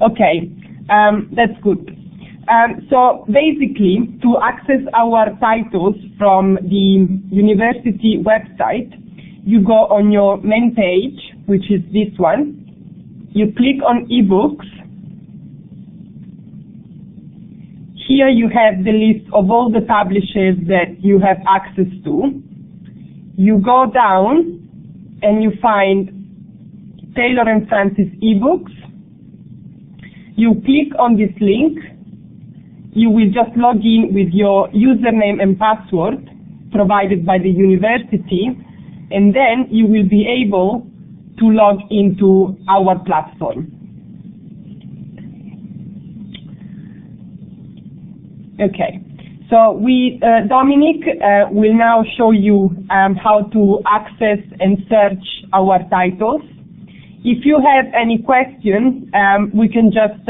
Okay, that's good. So basically, to access our titles from the university website, you go on your main page, which is this one. You click on eBooks. Here you have the list of all the publishers that you have access to. You go down and you find Taylor&Francis eBooks. You click on this link. You will just log in with your username and password provided by the university, and then you will be able to log into our platform. Okay, so Dominic will now show you how to access and search our titles. If you have any questions, we can just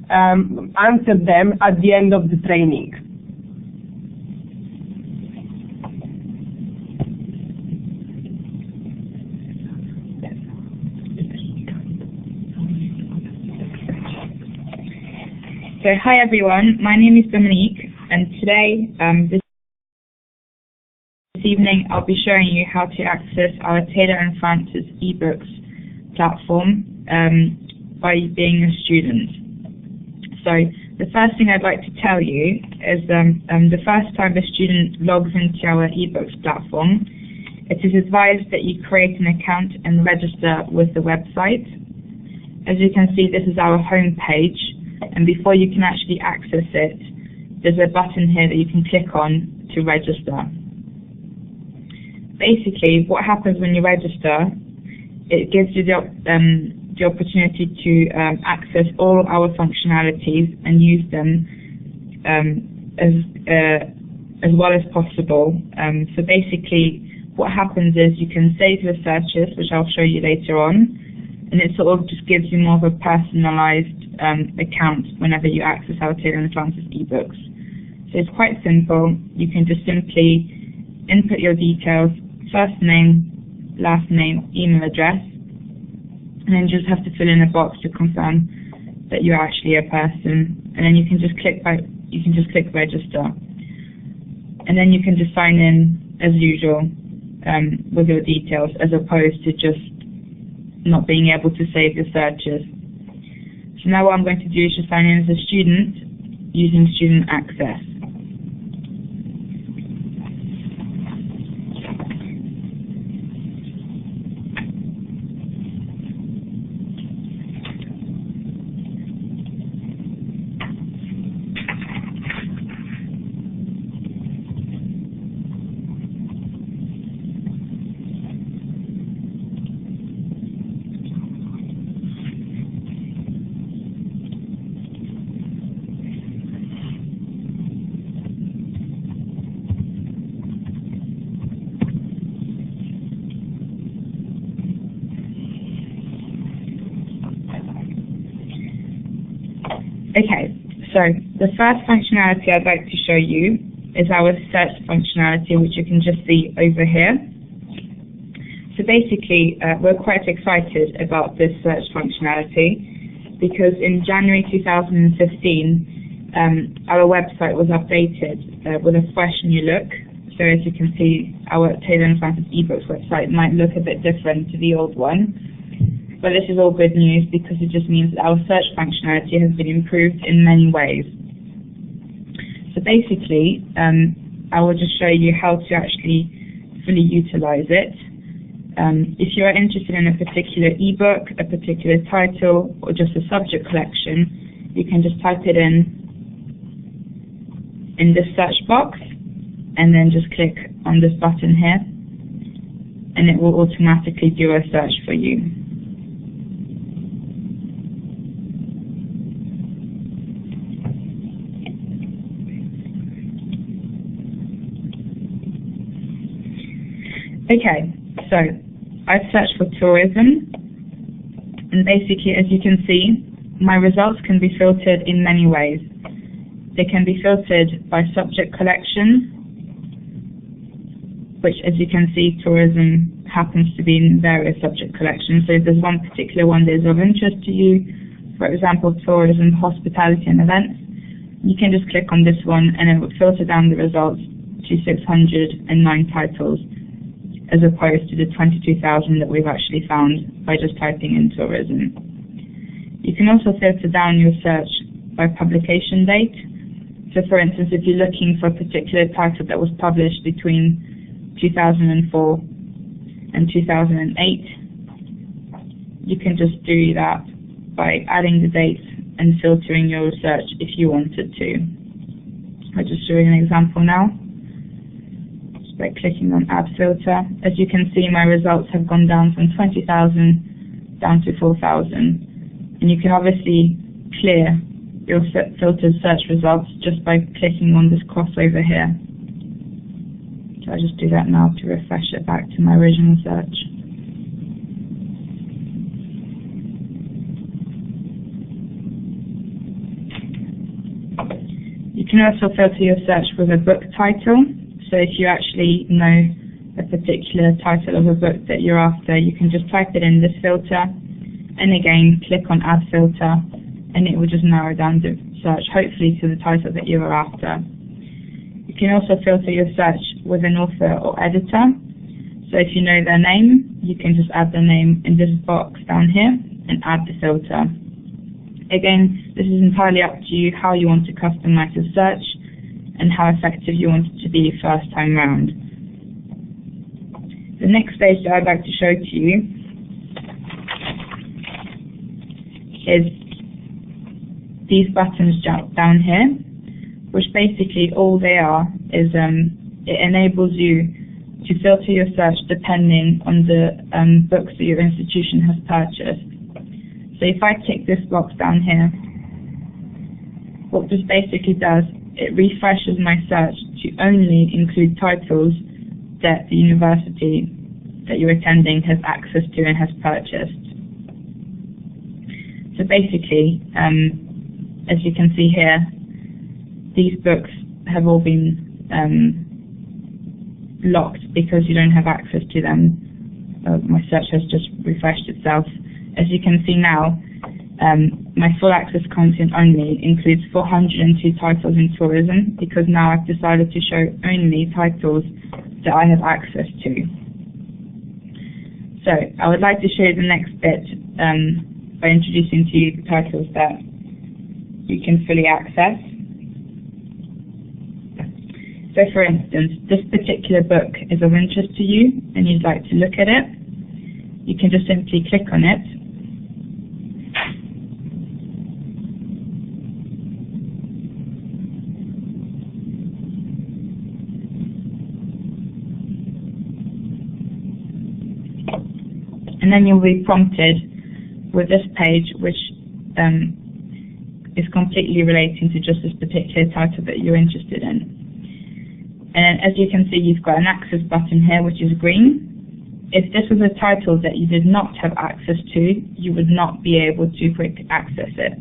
answer them at the end of the training. So hi everyone, my name is Dominique, and today, this evening, I'll be showing you how to access our Taylor&Francis eBooks platform by being a student. So the first thing I'd like to tell you is the first time a student logs into our eBooks platform, it is advised that you create an account and register with the website. As you can see, this is our home page. And before you can actually access it, there's a button here that you can click on to register. Basically, what happens when you register, it gives you the opportunity to access all of our functionalities and use them as well as possible. So basically, what happens is you can save your searches, which I'll show you later on, and it sort of just gives you more of a personalized account whenever you access our Taylor&Francis eBooks. So it's quite simple. You can just simply input your details, first name, last name, email address, and then just have to fill in a box to confirm that you're actually a person. And then you can just click register, and then you can just sign in as usual with your details, as opposed to just not being able to save your searches. So now what I'm going to do is just sign in as a student using student access. Okay, so the first functionality I'd like to show you is our search functionality, which you can just see over here. So basically, we're quite excited about this search functionality because in January 2015, our website was updated with a fresh new look. So as you can see, our Taylor&Francis eBooks website might look a bit different to the old one. But this is all good news because it just means that our search functionality has been improved in many ways. So basically, I will just show you how to actually fully utilize it. If you are interested in a particular ebook, a particular title, or just a subject collection, you can just type it in this search box, and then just click on this button here, and it will automatically do a search for you. Okay, so I've searched for tourism, and basically, as you can see, my results can be filtered in many ways. They can be filtered by subject collection, which, as you can see, tourism happens to be in various subject collections. So if there's one particular one that is of interest to you, for example, tourism, hospitality and events, you can just click on this one and it will filter down the results to 609 titles, as opposed to the 22,000 that we've actually found by just typing in tourism. You can also filter down your search by publication date. So for instance, if you're looking for a particular title that was published between 2004 and 2008, you can just do that by adding the dates and filtering your search if you wanted to. I'll just show you an example now. Just by clicking on Add Filter. As you can see, my results have gone down from 20,000 down to 4,000. And you can obviously clear your filtered search results just by clicking on this crossover here. So I'll just do that now to refresh it back to my original search. You can also filter your search with a book title. So if you actually know a particular title of a book that you're after, you can just type it in this filter and again click on Add Filter, and it will just narrow down the search, hopefully to the title that you are after. You can also filter your search with an author or editor. So if you know their name, you can just add their name in this box down here and add the filter. Again, this is entirely up to you how you want to customize the search and how effective you want it to be first time round. The next stage that I'd like to show to you is these buttons down here, which basically all they are is it enables you to filter your search depending on the books that your institution has purchased. So if I tick this box down here, what this basically does, it refreshes my search to only include titles that the university that you're attending has access to and has purchased. So basically, as you can see here, these books have all been locked because you don't have access to them. My search has just refreshed itself. As you can see now, my full access content only includes 402 titles in tourism, because now I've decided to show only titles that I have access to. So I would like to show you the next bit by introducing to you the titles that you can fully access. So for instance, this particular book is of interest to you and you'd like to look at it. You can just simply click on it. And then you'll be prompted with this page, which is completely relating to just this particular title that you're interested in. And as you can see, you've got an access button here, which is green. If this was a title that you did not have access to, you would not be able to quick access it.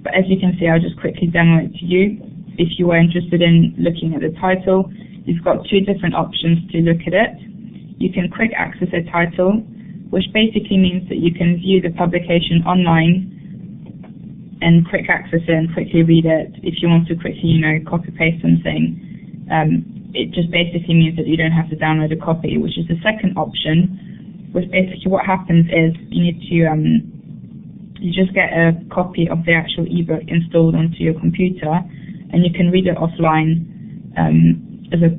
But as you can see, I'll just quickly demo it to you. If you are interested in looking at the title, you've got two different options to look at it. You can quick access a title, which basically means that you can view the publication online and quick access it and quickly read it. If you want to quickly, copy paste something, it just basically means that you don't have to download a copy, which is the second option, which basically what happens is you need to, you just get a copy of the actual ebook installed onto your computer, and you can read it offline, so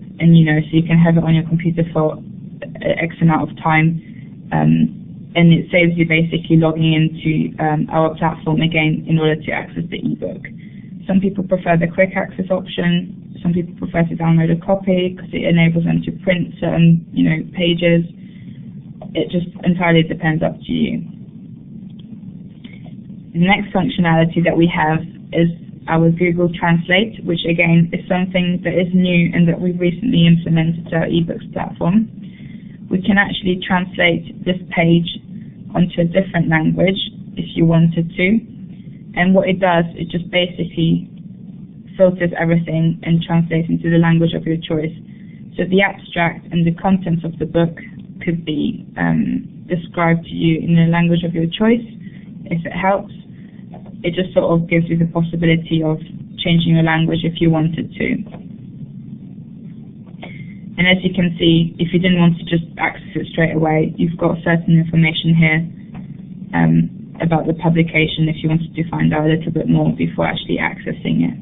you can have it on your computer for X amount of time, and it saves you basically logging into our platform again in order to access the ebook. Some people prefer the quick access option. Some people prefer to download a copy because it enables them to print certain, pages. It just entirely depends up to you. The next functionality that we have is our Google Translate, which again is something that is new and that we've recently implemented to our eBooks platform. We can actually translate this page onto a different language if you wanted to. And what it does, it just basically filters everything and translates into the language of your choice. So the abstract and the contents of the book could be described to you in the language of your choice, if it helps. It just sort of gives you the possibility of changing your language if you wanted to. And as you can see, if you didn't want to just access it straight away, you've got certain information here about the publication if you wanted to find out a little bit more before actually accessing it.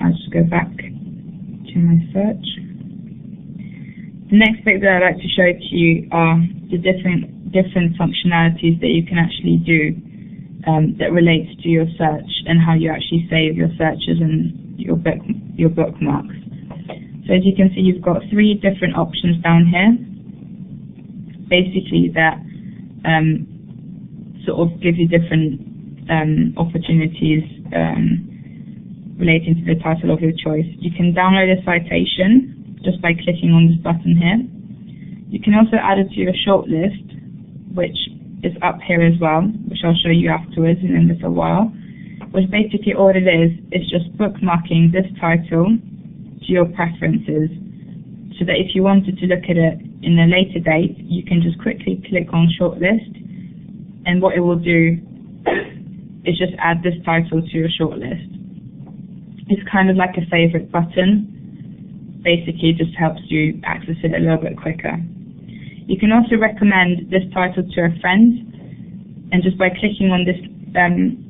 I'll just go back to my search. The next bit that I'd like to show to you are the different functionalities that you can actually do that relates to your search and how you actually save your searches and your bookmarks. So as you can see, you've got 3 different options down here, basically that sort of give you different opportunities relating to the title of your choice. You can download a citation just by clicking on this button here. You can also add it to your shortlist, which is up here as well, which I'll show you afterwards in a little while, which basically all it is just bookmarking this title to your preferences, so that if you wanted to look at it in a later date, you can just quickly click on shortlist, and what it will do is just add this title to your shortlist. It's kind of like a favorite button. Basically, it just helps you access it a little bit quicker. You can also recommend this title to a friend, and just by clicking on this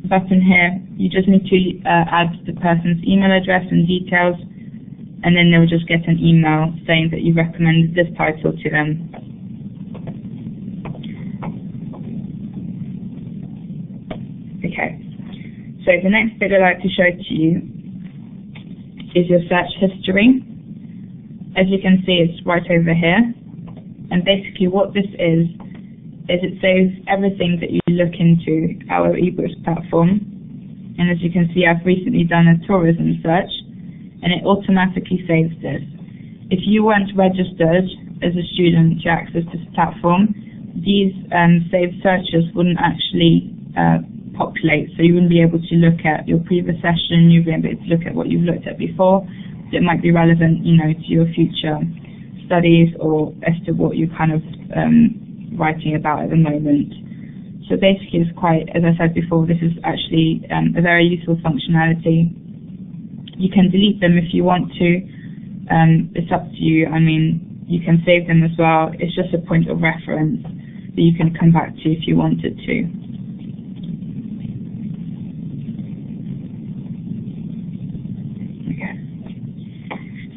button here, you just need to add the person's email address and details, and then they'll just get an email saying that you recommended this title to them. Okay, so the next bit I'd like to show to you is your search history. As you can see, it's right over here, and basically what this is it saves everything that you look into our eBooks platform. And as you can see, I've recently done a tourism search, and it automatically saves this. If you weren't registered as a student to access this platform, these saved searches wouldn't actually populate, so you wouldn't be able to look at your previous session, you wouldn't be able to look at what you've looked at before. It might be relevant, to your future studies or as to what you're kind of writing about at the moment. So basically, it's quite, as I said before, this is actually a very useful functionality. You can delete them if you want to. It's up to you. I mean, you can save them as well. It's just a point of reference that you can come back to if you wanted to.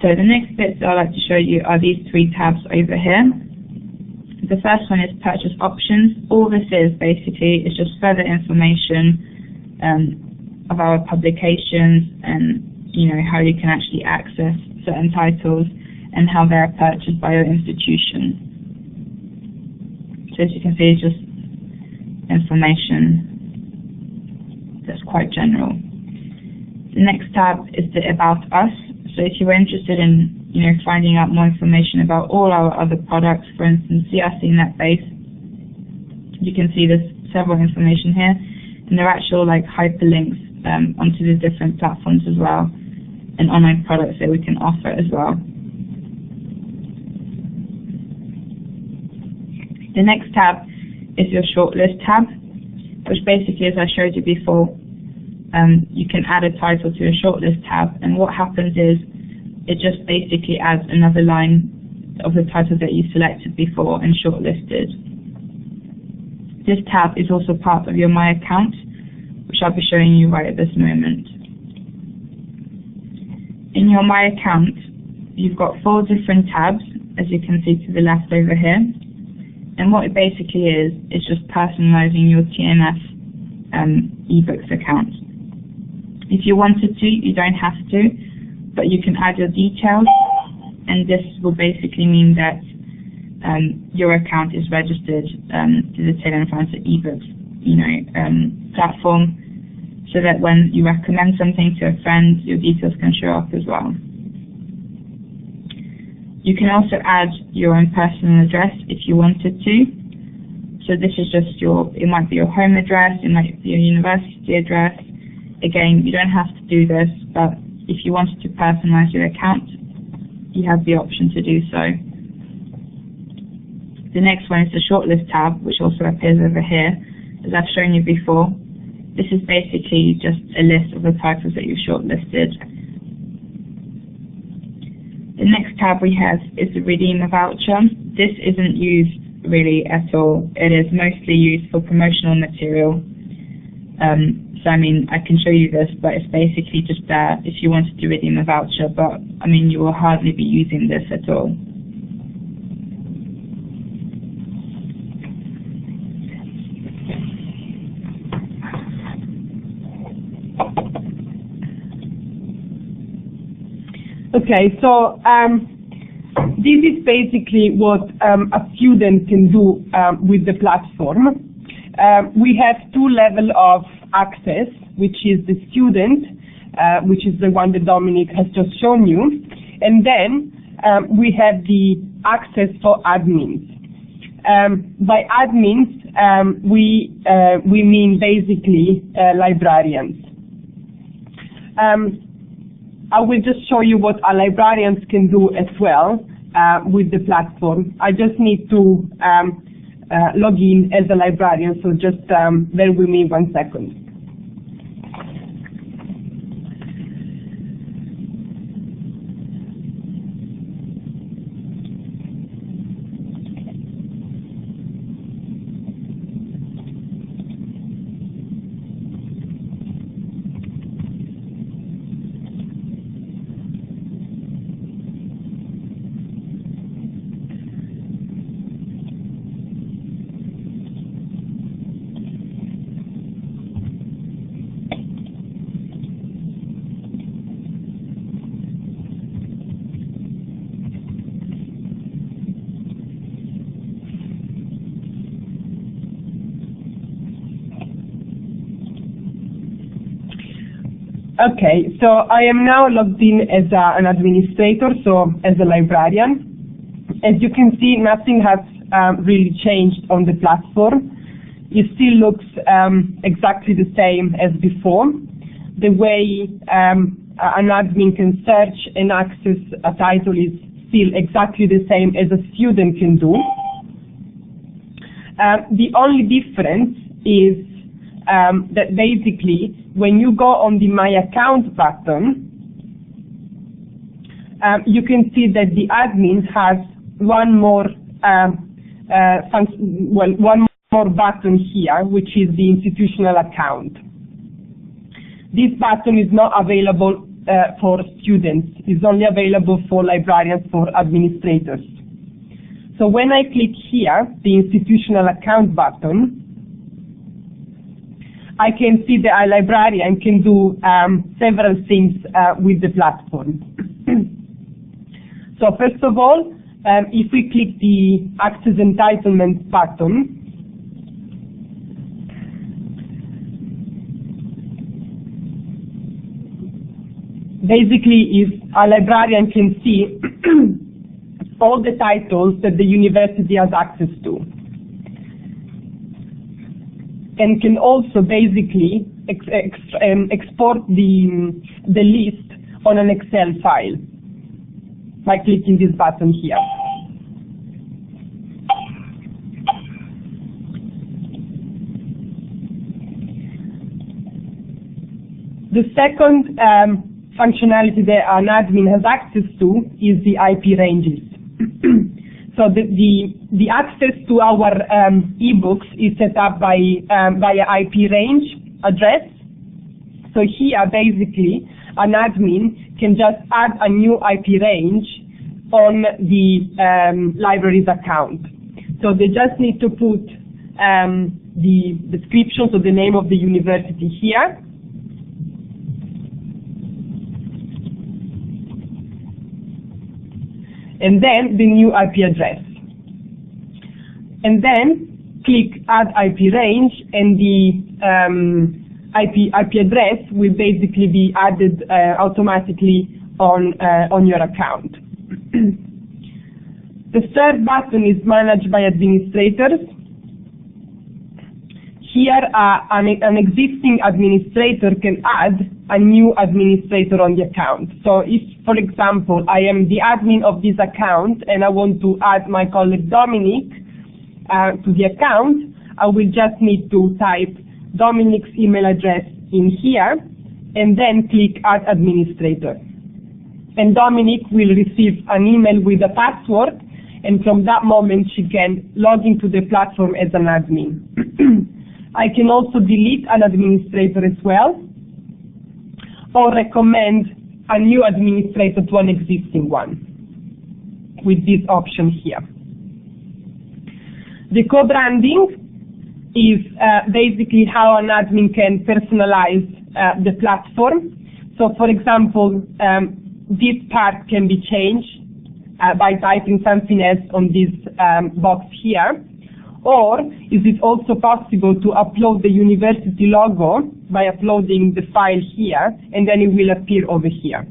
So the next bits I'd like to show you are these 3 tabs over here. The first one is purchase options. All this is basically is just further information of our publications and how you can actually access certain titles and how they're purchased by your institution. So as you can see, it's just information that's quite general. The next tab is the About Us. So if you were interested in, finding out more information about all our other products, for instance, CRC NetBase, you can see there's several information here, and there are actual hyperlinks onto the different platforms as well, and online products that we can offer as well. The next tab is your shortlist tab, which basically, as I showed you before, you can add a title to a shortlist tab, and what happens is it just basically adds another line of the title that you selected before and shortlisted. This tab is also part of your My Account, which I'll be showing you right at this moment. In your My Account, you've got 4 different tabs, as you can see to the left over here, and what it basically is just personalizing your TNF eBooks account. If you wanted to, you don't have to, but you can add your details, and this will basically mean that your account is registered to the Taylor&Francis eBooks, platform, so that when you recommend something to a friend, your details can show up as well. You can also add your own personal address if you wanted to. So this is just it might be your home address, it might be your university address. Again, you don't have to do this, but if you wanted to personalize your account, you have the option to do so. The next one is the shortlist tab, which also appears over here, as I've shown you before. This is basically just a list of the titles that you've shortlisted. The next tab we have is the redeem a voucher. This isn't used really at all. It is mostly used for promotional material. So I mean, I can show you this, but it's basically just there if you wanted to redeem a voucher, but I mean, you will hardly be using this at all. Okay, so this is basically what a student can do with the platform. We have two levels of access, which is the student, which is the one that Dominic has just shown you, and then we have the access for admins. By admins, we mean basically librarians. I will just show you what our librarians can do as well with the platform. I just need to log in as a librarian, so just bear with me 1 second. Okay, so I am now logged in as an administrator, so as a librarian. As you can see, nothing has really changed on the platform. It still looks exactly the same as before. The way an admin can search and access a title is still exactly the same as a student can do. The only difference is that basically when you go on the My Account button, you can see that the admin has one more button here, which is the institutional account. This button is not available for students. It's only available for librarians, for administrators. So when I click here, the institutional account button, I can see that a librarian can do several things with the platform. So first of all, if we click the Access Entitlement button, basically if a librarian can see all the titles that the university has access to, and can also basically export the list on an Excel file by clicking this button here. The second functionality that an admin has access to is the IP ranges. So the access to our eBooks is set up by via IP range address. So here basically an admin can just add a new IP range on the library's account. So they just need to put the description, so the name of the university here, and then the new IP address. And then click Add IP Range, and the IP address will basically be added automatically on your account. The third button is Managed by Administrators. here an existing administrator can add a new administrator on the account. So if, for example, I am the admin of this account and I want to add my colleague Dominic to the account, I will just need to type Dominic's email address in here and then click Add Administrator. And Dominic will receive an email with a password, and from that moment she can log into the platform as an admin. I can also delete an administrator as well, or recommend a new administrator to an existing one with this option here. The co-branding is basically how an admin can personalize the platform. So for example, this part can be changed by typing something else on this box here. Or is it also possible to upload the university logo by uploading the file here, and then it will appear over here.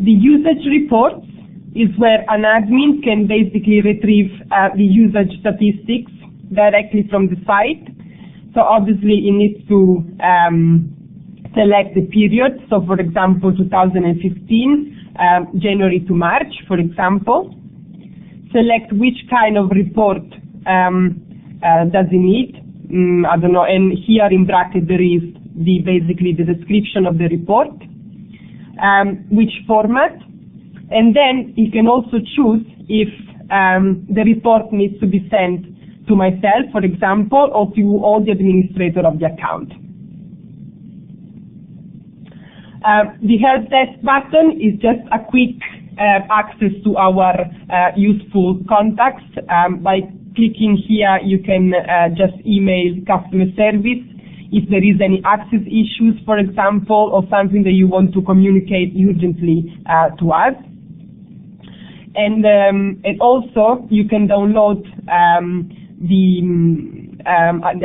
The usage reports is where an admin can basically retrieve the usage statistics directly from the site. So obviously it needs to select the period. So for example, 2015, January to March, for example. Select which kind of report does it need. I don't know, and here in bracket there is basically the description of the report, which format, and then you can also choose if the report needs to be sent to myself, for example, or to all the administrator of the account. The help desk button is just a quick access to our useful contacts. By clicking here, you can just email customer service if there is any access issues, for example, or something that you want to communicate urgently to us. And also you can download the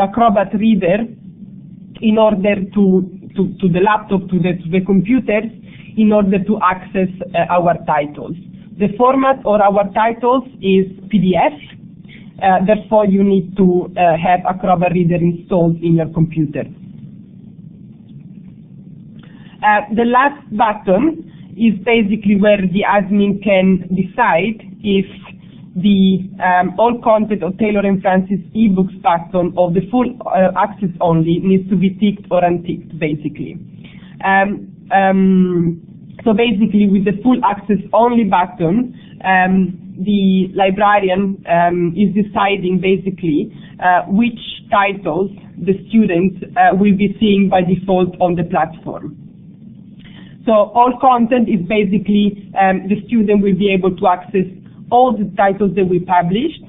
Acrobat Reader in order to the laptop, to the computers, in order to access our titles. The format of our titles is PDF, therefore you need to have Acrobat Reader installed in your computer. The last button is basically where the admin can decide if the all content of Taylor&Francis eBooks button or the full access only needs to be ticked or unticked, basically. So basically, with the full access only button, the librarian is deciding basically which titles the students will be seeing by default on the platform. So all content is basically the student will be able to access all the titles that we published.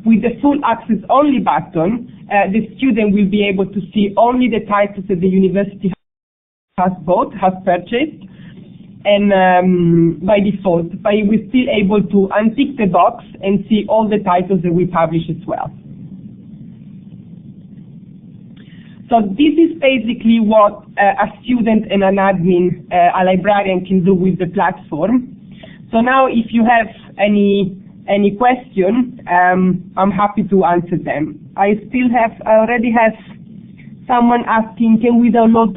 With the full access only button, the student will be able to see only the titles that the university has bought, has purchased, and by default, but we're still able to untick the box and see all the titles that we publish as well. So this is basically what a student and an admin, a librarian, can do with the platform. So now if you have any question, I'm happy to answer them. I already have someone asking, can we download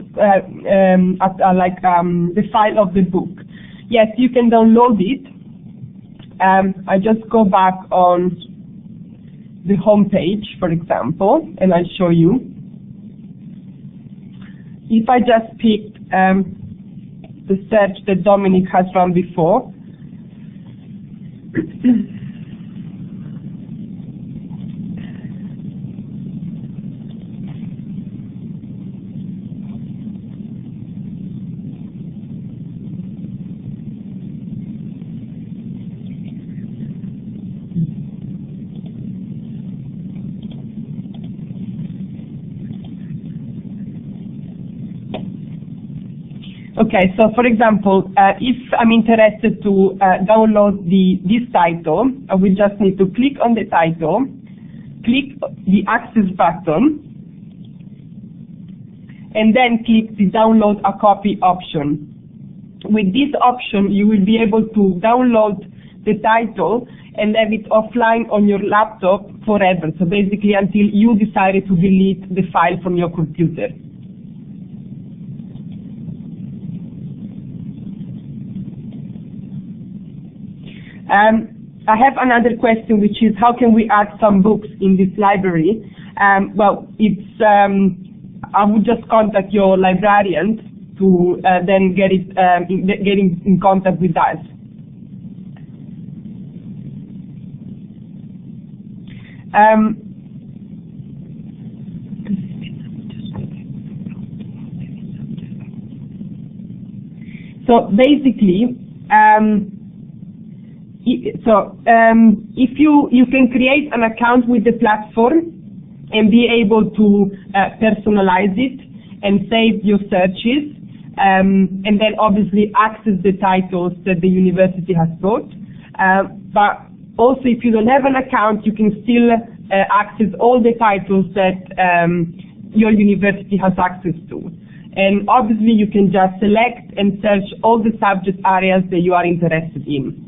the file of the book? Yes, you can download it. I just go back on the home page, for example, and I'll show you. If I just pick the search that Dominic has run before, okay, so for example, if I'm interested to download this title, I will just need to click on the title, click the access button, and then click the download a copy option. With this option, you will be able to download the title and have it offline on your laptop forever. So basically until you decided to delete the file from your computer. I have another question, which is how can we add some books in this library? Well, it's I would just contact your librarian to then get in contact with us. So basically, if you can create an account with the platform and be able to personalize it and save your searches, and then obviously access the titles that the university has taught. But also, if you don't have an account, you can still access all the titles that your university has access to. And obviously, you can just select and search all the subject areas that you are interested in.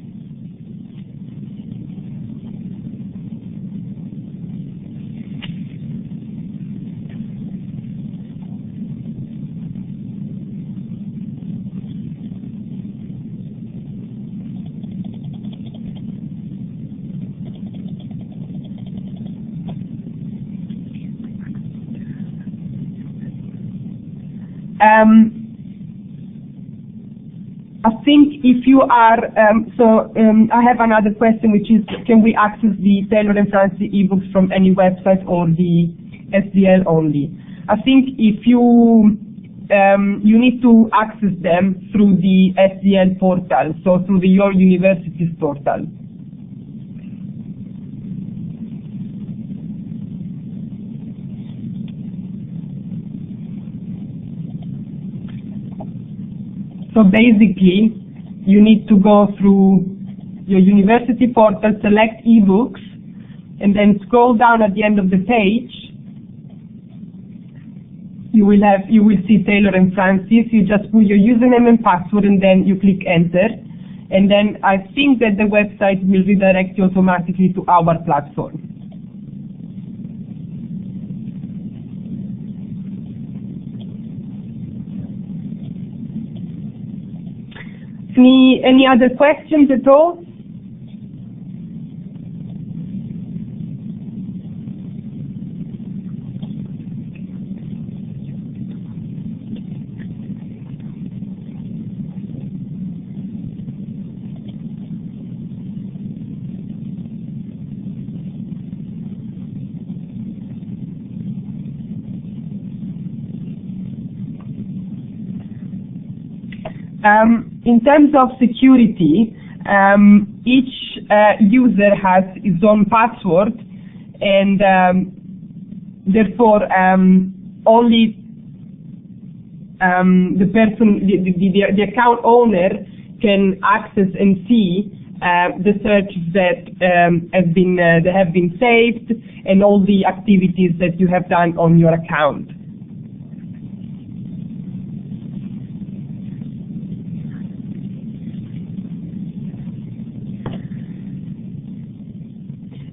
I think if you are, I have another question, which is, can we access the Taylor&Francis eBooks from any website or the SDL only? I think if you need to access them through the SDL portal, so through your university's portal. So basically, you need to go through your university portal, select eBooks, and then scroll down at the end of the page. You will see Taylor&Francis. You just put your username and password, and then you click enter. And then I think that the website will redirect you automatically to our platform. Any other questions at all? In terms of security, each user has his own password, and therefore only the person, the account owner, can access and see the searches that have been saved and all the activities that you have done on your account.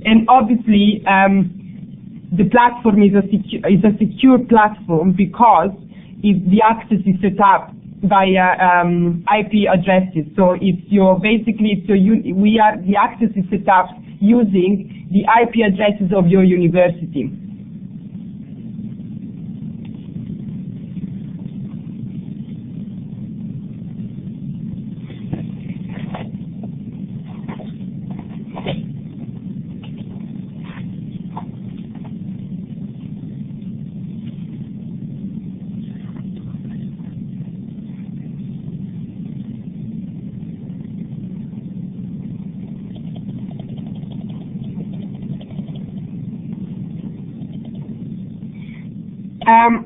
And obviously, the platform is a secure platform because the access is set up via IP addresses. So the access is set up using the IP addresses of your university.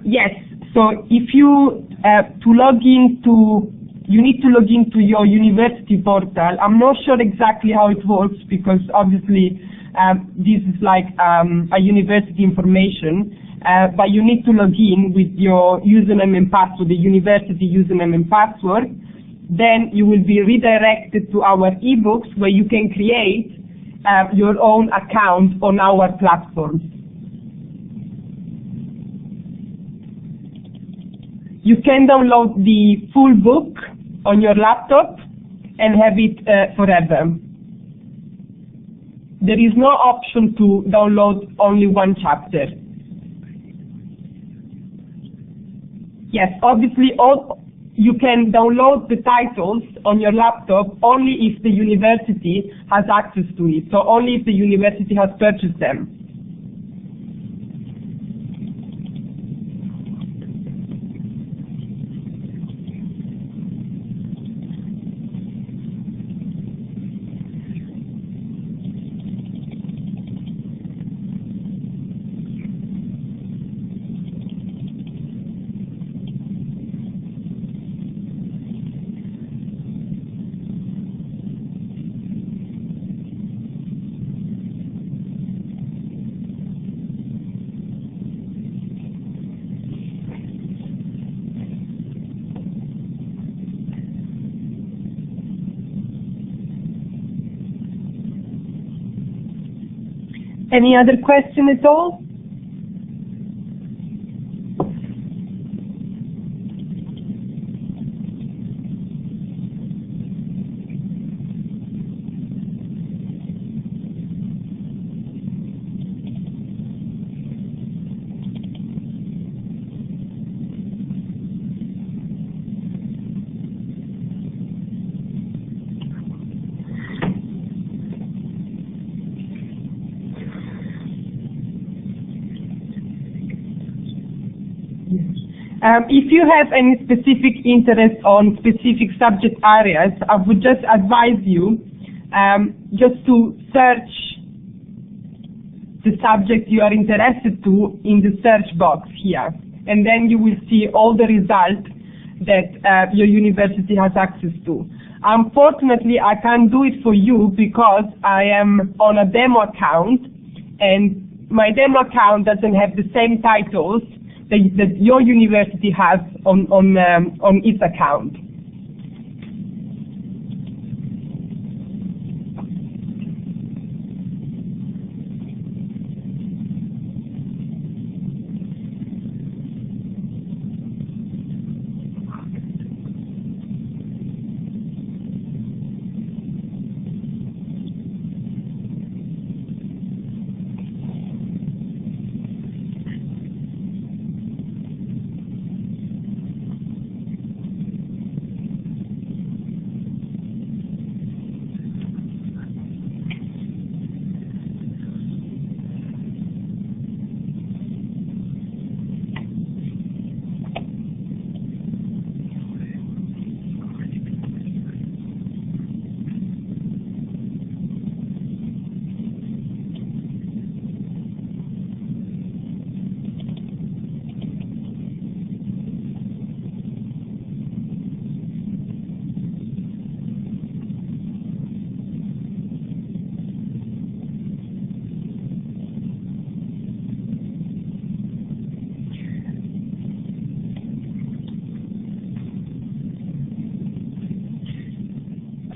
Yes, so if you you need to log into your university portal. I'm not sure exactly how it works because obviously this is like a university information, but you need to log in with your username and password, the university username and password, then you will be redirected to our eBooks, where you can create your own account on our platform. You can download the full book on your laptop and have it forever. There is no option to download only one chapter. Yes, obviously you can download the titles on your laptop only if the university has access to it, so only if the university has purchased them. Any other question at all? If you have any specific interest on specific subject areas, I would just advise you just to search the subject you are interested to in the search box here, and then you will see all the results that your university has access to. Unfortunately, I can't do it for you because I am on a demo account, and my demo account doesn't have the same titles that your university has on its account.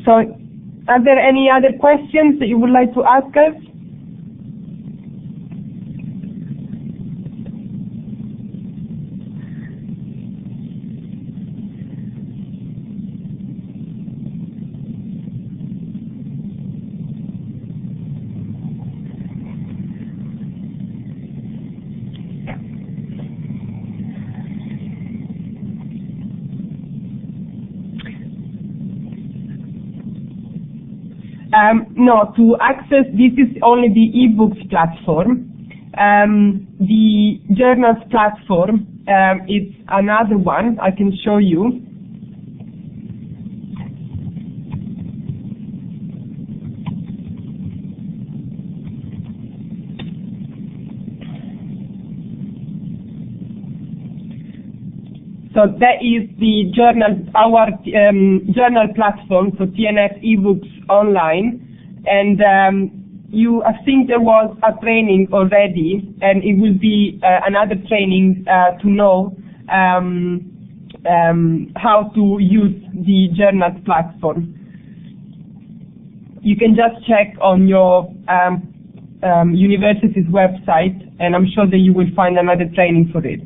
So, are there any other questions that you would like to ask us? No, to access, this is only the eBooks platform. The journals platform, it's another one I can show you. So that is the journal, our journal platform, so TNF eBooks online. And I think there was a training already, and it will be another training to know how to use the journals platform. You can just check on your university's website, and I'm sure that you will find another training for it.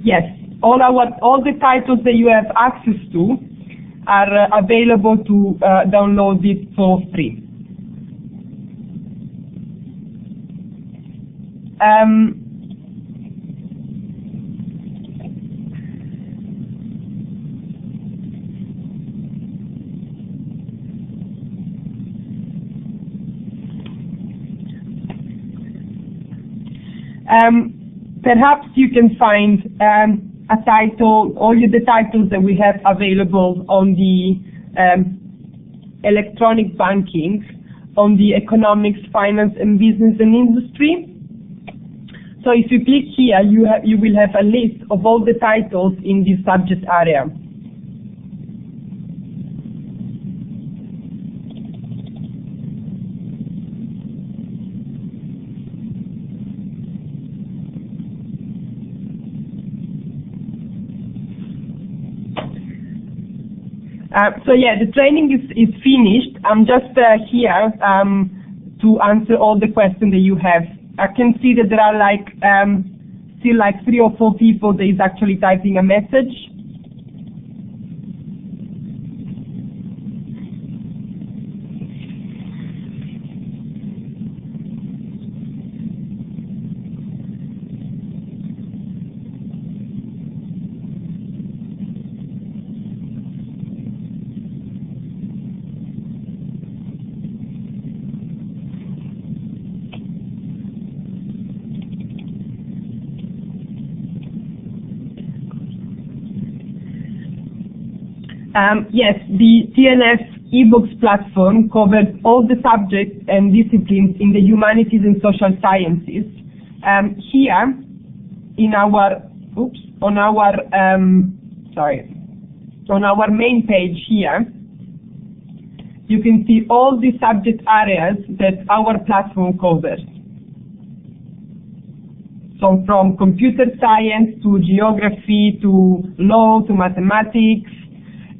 Yes, all the titles that you have access to are available to download it for free. Perhaps you can find a title, all the titles that we have available on the electronic banking, on the economics, finance, and business and industry. So if you click here, you will have a list of all the titles in this subject area. So yeah, the training is finished. I'm just here to answer all the questions that you have. I can see that there are still 3 or 4 people that is actually typing a message. Yes, the TNF eBooks platform covers all the subjects and disciplines in the humanities and social sciences. Here, in our on our main page here, you can see all the subject areas that our platform covers. So from computer science to geography to law to mathematics,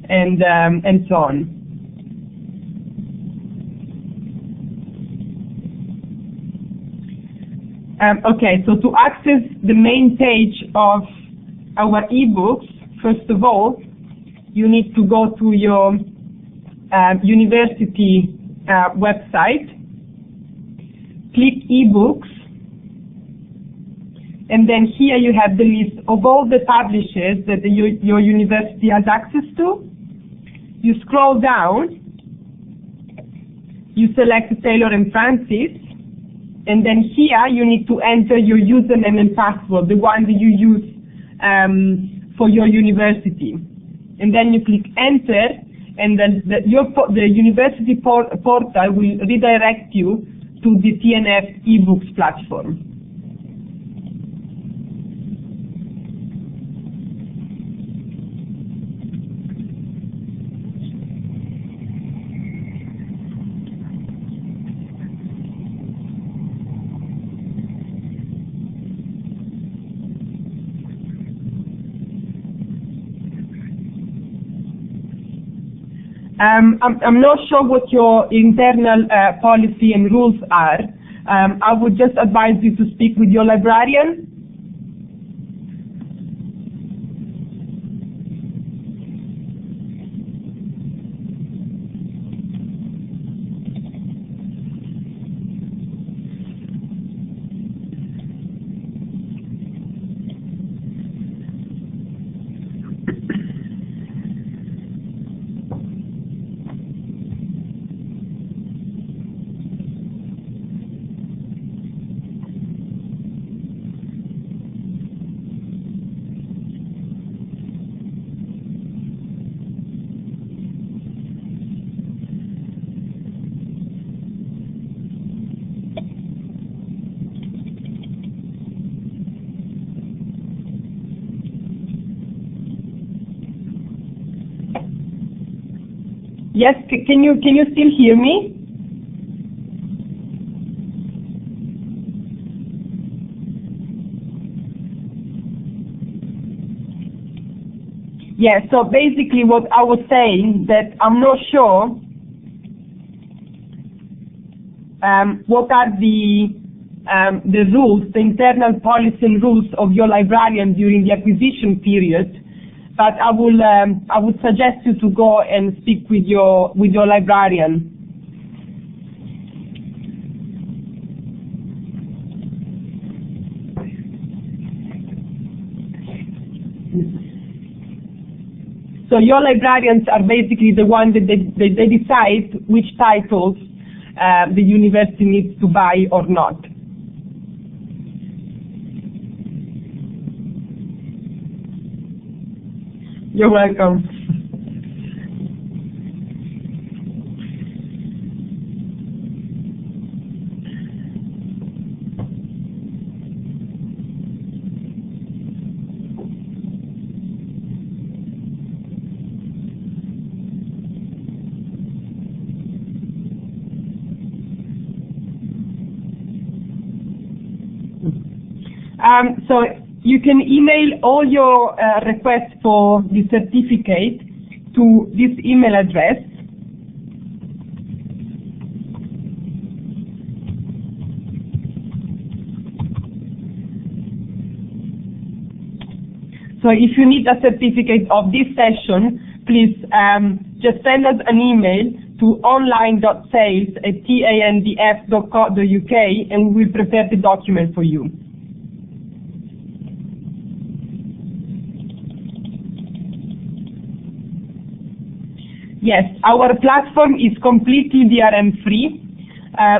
and so on. Okay, so to access the main page of our eBooks, first of all, you need to go to your university website, click eBooks, and then here you have the list of all the publishers that your university has access to. You scroll down, you select Taylor&Francis, and then here you need to enter your username and password, the one that you use for your university. And then you click enter, and then the university portal will redirect you to the TNF eBooks platform. I'm not sure what your internal policy and rules are. I would just advise you to speak with your librarian Yes, can you still hear me? Yeah, so basically what I was saying, that I'm not sure what are the rules, the internal policy and rules of your librarian during the acquisition period, but I would suggest you to go and speak with your librarian. So your librarians are basically the ones that they decide which titles the university needs to buy or not. You're welcome. So you can email all your requests for the certificate to this email address. So if you need a certificate of this session, please just send us an email to online.sales@tandf.co.uk and we will prepare the document for you. Yes, our platform is completely DRM free.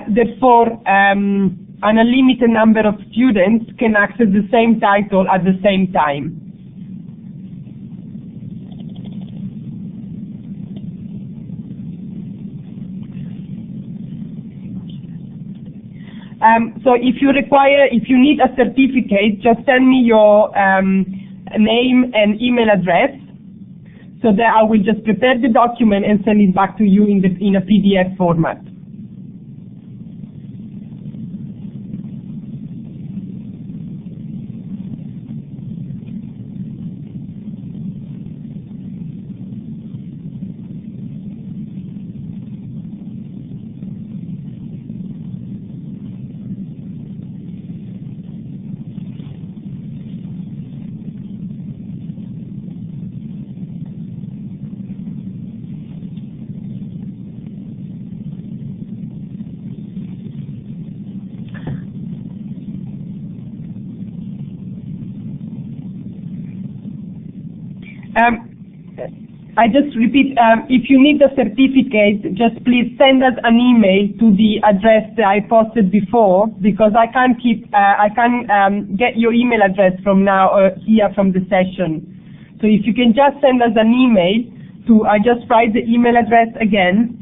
Therefore, an unlimited number of students can access the same title at the same time. So if you need a certificate, just send me your name and email address, so that I will just prepare the document and send it back to you in a PDF format. I just repeat, if you need the certificate, just please send us an email to the address that I posted before, because I can't get your email address from now here from the session. So if you can just send us an email to, I just write the email address again.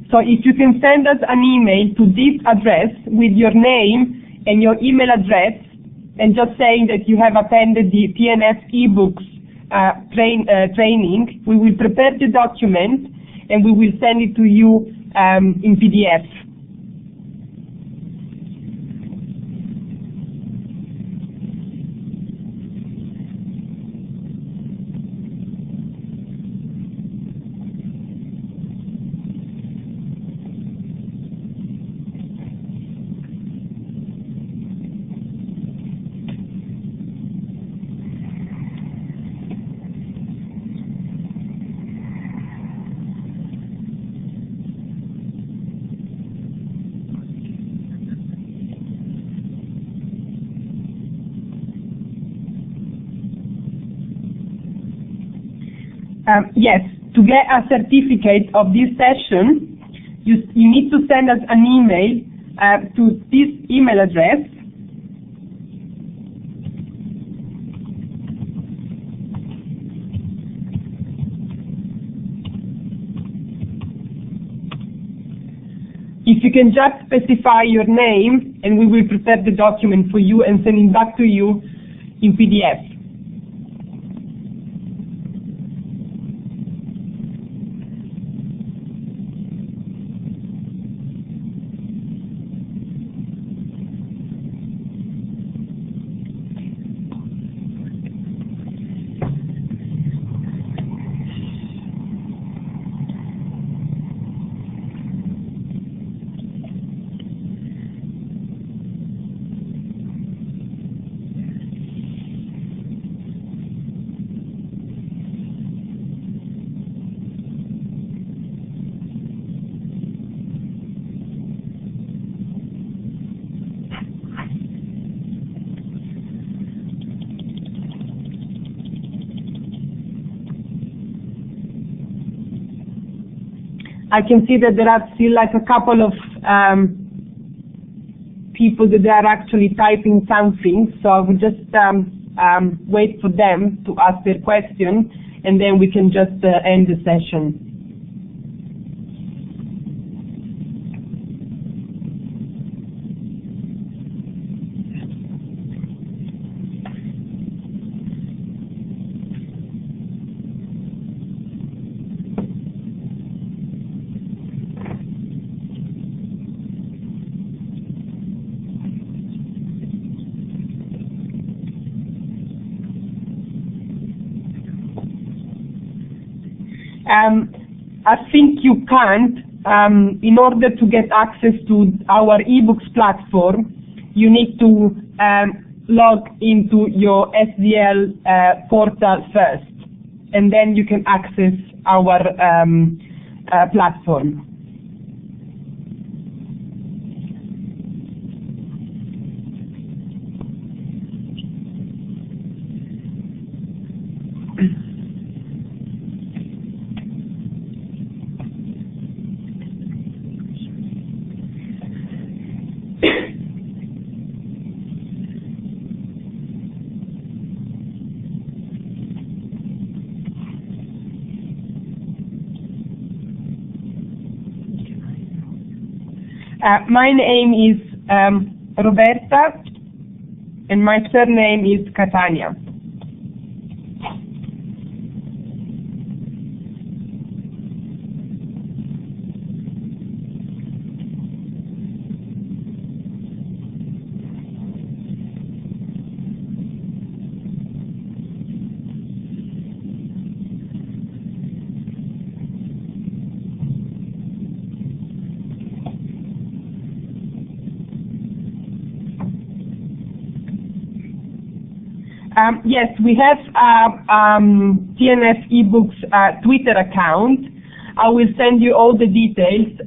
So if you can send us an email to this address with your name and your email address, and just saying that you have attended the TNF eBooks training, we will prepare the document and we will send it to you in PDF. Yes, to get a certificate of this session, you need to send us an email to this email address. If if you can just specify your name, and we will prepare the document for you and send it back to you in PDF. I can see that there are still like a couple of people that are actually typing something, so I will just wait for them to ask their question, and then we can just end the session. I think you can't. In order to get access to our eBooks platform, you need to log into your SDL portal first, and then you can access our platform. My name is Roberta, and my surname is Catania. Yes, we have TNF eBooks Twitter account. I will send you all the details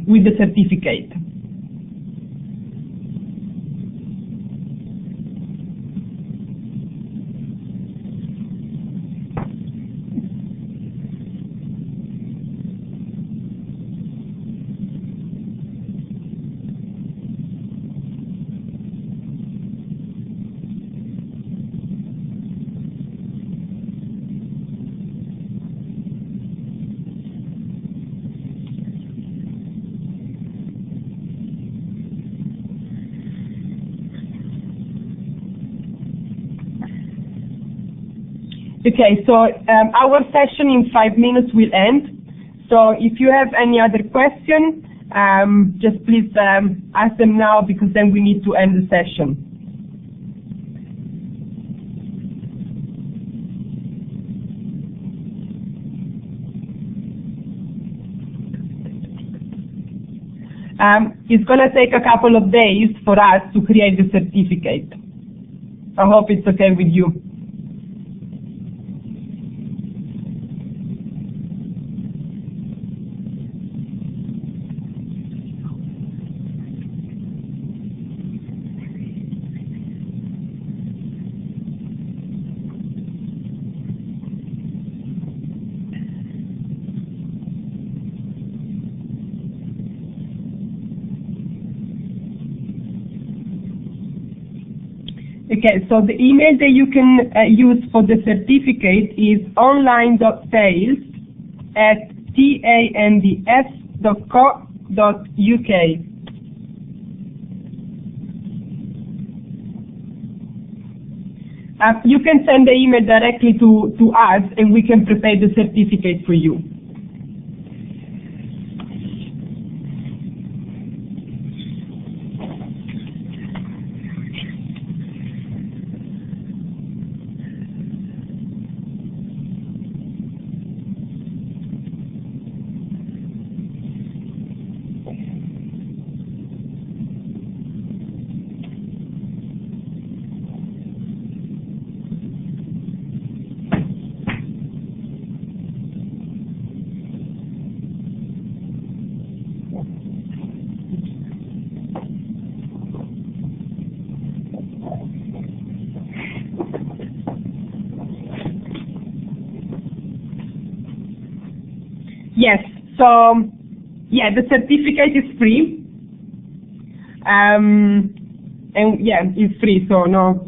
with the certificate. Okay, so our session in 5 minutes will end. So if you have any other question, just please ask them now, because then we need to end the session. It's going to take a couple of days for us to create the certificate. I hope it's okay with you. Okay, so the email that you can use for the certificate is online.sales at tands.co.uk. You can send the email directly to us, and we can prepare the certificate for you. Yes, so yeah, the certificate is free, and yeah, it's free, so no,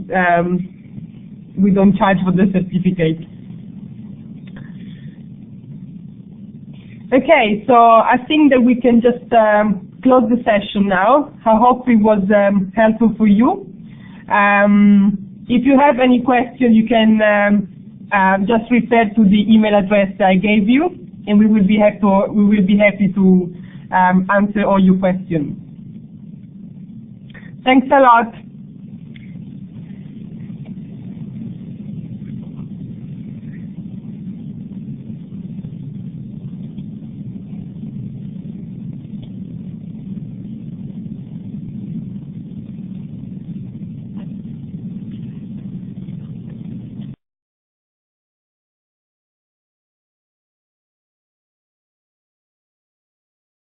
we don't charge for the certificate. Okay, so I think that we can just close the session now. I hope it was helpful for you. If you have any questions, you can just refer to the email address I gave you, and we will be happy to answer all your questions. Thanks a lot.